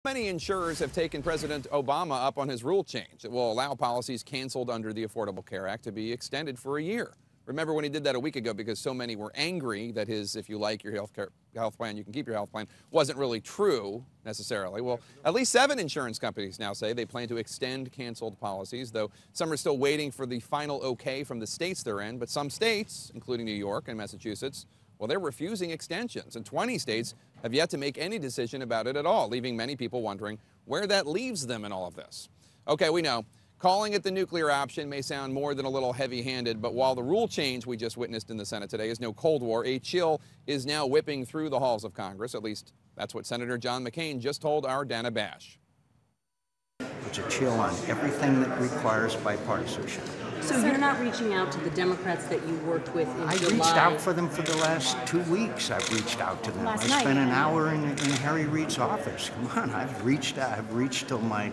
Many insurers have taken President Obama up on his rule change that will allow policies canceled under the Affordable Care Act to be extended for a year. Remember when he did that a week ago because so many were angry that his, if you like your health plan, you can keep your health plan, wasn't really true necessarily. Well, at least 7 insurance companies now say they plan to extend canceled policies, though some are still waiting for the final okay from the states they're in. But some states, including New York and Massachusetts, well, they're refusing extensions, and 20 states have yet to make any decision about it at all, leaving many people wondering where that leaves them in all of this. Okay, we know. Calling it the nuclear option may sound more than a little heavy-handed, but while the rule change we just witnessed in the Senate today is no Cold War, a chill is now whipping through the halls of Congress. At least that's what Senator John McCain just told our Dana Bash. It's a chill on everything that requires bipartisanship. So you're not reaching out to the Democrats that you worked with in July? I reached out for them for the last 2 weeks. I've reached out to them. I spent an hour in Harry Reid's office. Come on, I've reached till my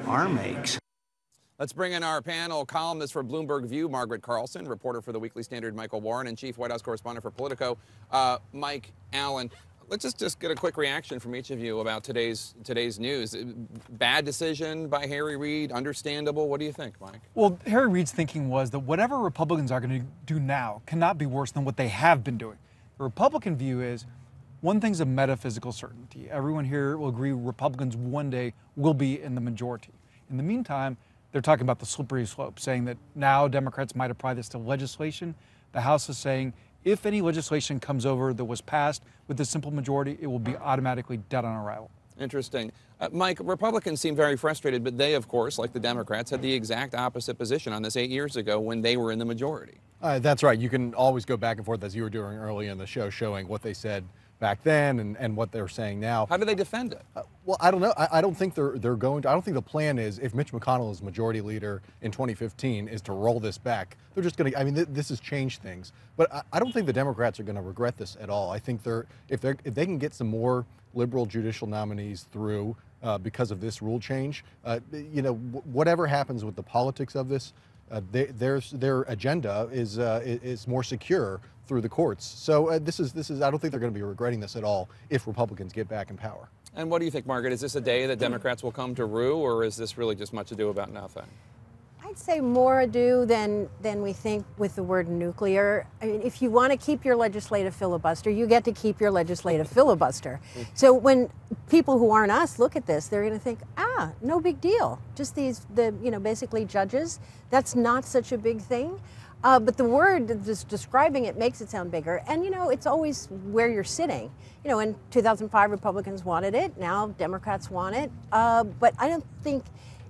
arm aches. Let's bring in our panel columnist for Bloomberg View, Margaret Carlson, reporter for the Weekly Standard, Michael Warren, and Chief White House correspondent for Politico, Mike Allen. Let's just get a quick reaction from each of you about today's news. Bad decision by Harry Reid, understandable. What do you think, Mike? Well, Harry Reid's thinking was that whatever Republicans are going to do now cannot be worse than what they have been doing. The Republican view is one thing's a metaphysical certainty. Everyone here will agree Republicans one day will be in the majority. In the meantime, they're talking about the slippery slope, saying that now Democrats might apply this to legislation. The House is saying if any legislation comes over that was passed with a simple majority, it will be automatically dead on arrival. Interesting. Mike, Republicans seem very frustrated, but they, of course, like the Democrats, had the exact opposite position on this 8 years ago when they were in the majority. That's right. You can always go back and forth, as you were doing early in the show, showing what they said back then and what they're saying now. How do they defend it? Well, I don't know. I don't think they're going to. I don't think the plan is, if Mitch McConnell is majority leader in 2015, is to roll this back. They're just going to. I mean, this has changed things. But I don't think the Democrats are going to regret this at all. I think if they can get some more liberal judicial nominees through because of this rule change, whatever happens with the politics of this, their agenda is more secure through the courts. So this is. I don't think they're going to be regretting this at all if Republicans get back in power. And what do you think, Margaret? Is this a day that Democrats will come to rue, or is this really just much ado about nothing? I'd say more ado than we think with the word nuclear. I mean, if you want to keep your legislative filibuster, you get to keep your legislative filibuster. So when people who aren't us look at this, they're going to think, no big deal. Just basically judges. That's not such a big thing. But the word just describing it makes it sound bigger. And, it's always where you're sitting. In 2005, Republicans wanted it. Now Democrats want it. But I don't think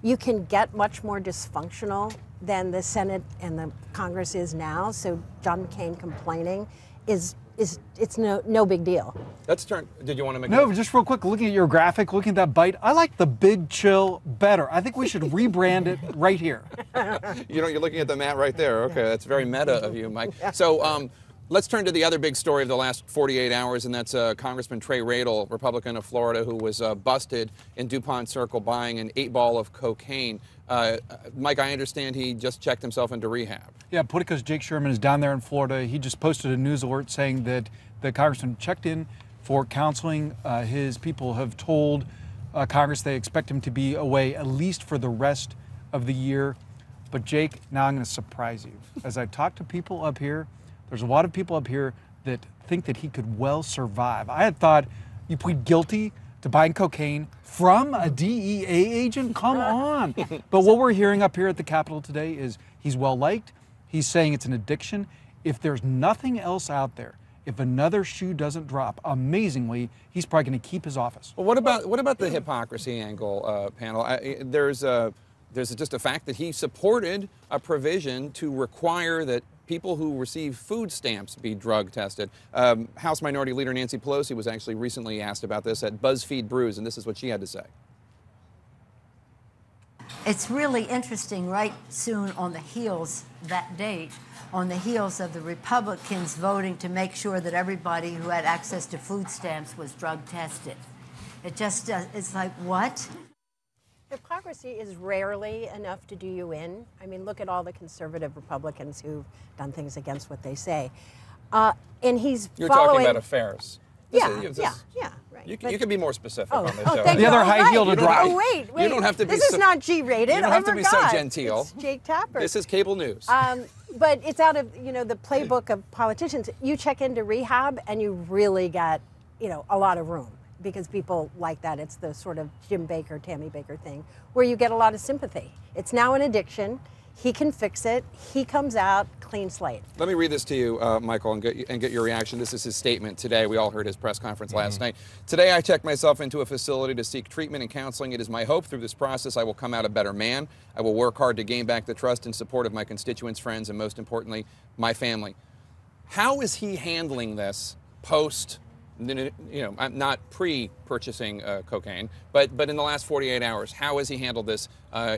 you can get much more dysfunctional than the Senate and the Congress is now. So John McCain complaining it's no big deal. Let's turn. Did you want to make? No, just real quick. Looking at your graphic, looking at that bite, I like the Big Chill better. I think we should rebrand it right here. You're looking at the mat right there. Okay, that's very meta of you, Mike. So let's turn to the other big story of the last 48 hours, and that's Congressman Trey Radel, Republican of Florida, who was busted in DuPont Circle buying an 8-ball of cocaine. Mike, I understand he just checked himself into rehab. Yeah, Politico's Jake Sherman is down there in Florida. He just posted a news alert saying that the congressman checked in for counseling. His people have told Congress they expect him to be away at least for the rest of the year. But Jake, now I'm going to surprise you. As I talk to people up here, there's a lot of people up here that think that he could well survive. I had thought you plead guilty to buying cocaine from a DEA agent? Come on. But what we're hearing up here at the Capitol today is he's well liked. He's saying it's an addiction. If there's nothing else out there, if another shoe doesn't drop, amazingly, he's probably going to keep his office. Well, what about the hypocrisy angle, panel? There's just a fact that he supported a provision to require that people who receive food stamps be drug tested. House Minority Leader Nancy Pelosi was actually recently asked about this at BuzzFeed Brews, and this is what she had to say. It's really interesting, right soon on the heels, that date, on the heels of the Republicans voting to make sure that everybody who had access to food stamps was drug tested. It just, it's like, what? Hypocrisy is rarely enough to do you in. I mean, look at all the conservative Republicans who've done things against what they say. And he's You're following... talking about affairs. Yeah, right. You can be more specific Oh, on this oh, show. thank The you. other All high heel to right. dry. Oh, wait. You don't have to be This so- is not G-rated. You don't have to be so forgot. genteel. It's Jake Tapper. This is cable news. But it's out of the playbook of politicians. You check into rehab and you really got a lot of room because people like that. It's the sort of Jim Baker, Tammy Baker thing where you get a lot of sympathy. It's now an addiction. He can fix it. He comes out clean slate. Let me read this to you, Michael, and get your reaction. This is his statement today. We all heard his press conference last night. Today, I checked myself into a facility to seek treatment and counseling. It is my hope through this process I will come out a better man. I will work hard to gain back the trust and support of my constituents, friends, and most importantly, my family. How is he handling this post, not pre-purchasing cocaine, but in the last 48 hours? How has he handled this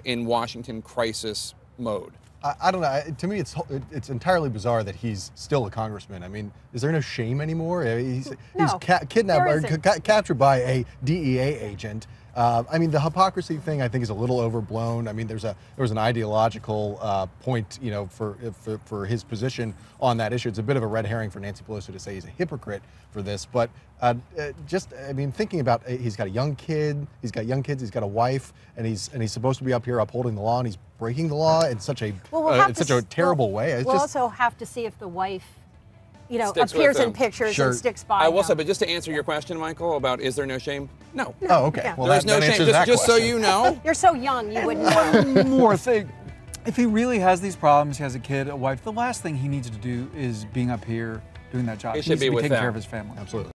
in Washington crisis mode? I don't know. To me, it's entirely bizarre that he's still a congressman. I mean, is there no shame anymore? He's No, kidnapped there or isn't. captured by a DEA agent. I mean, the hypocrisy thing I think is a little overblown. I mean, there was an ideological point, for his position on that issue. It's a bit of a red herring for Nancy Pelosi to say he's a hypocrite for this, but thinking about he's got a young kid, he's got a wife, and he's supposed to be up here upholding the law, and he's breaking the law in such a terrible way. We'll also have to see if the wife, Sticks with appears in him. pictures Sure. and sticks by I will him. say, but just to answer your question, Michael, about is there no shame? No. Oh, okay. Yeah. Well, There's no that shame. answers that Just so question. you know. You're so young, you wouldn't know. One more thing. If he really has these problems, he has a kid, a wife, the last thing he needs to do is being up here doing that job. He He should needs be to be with taking them. care of his family. Absolutely.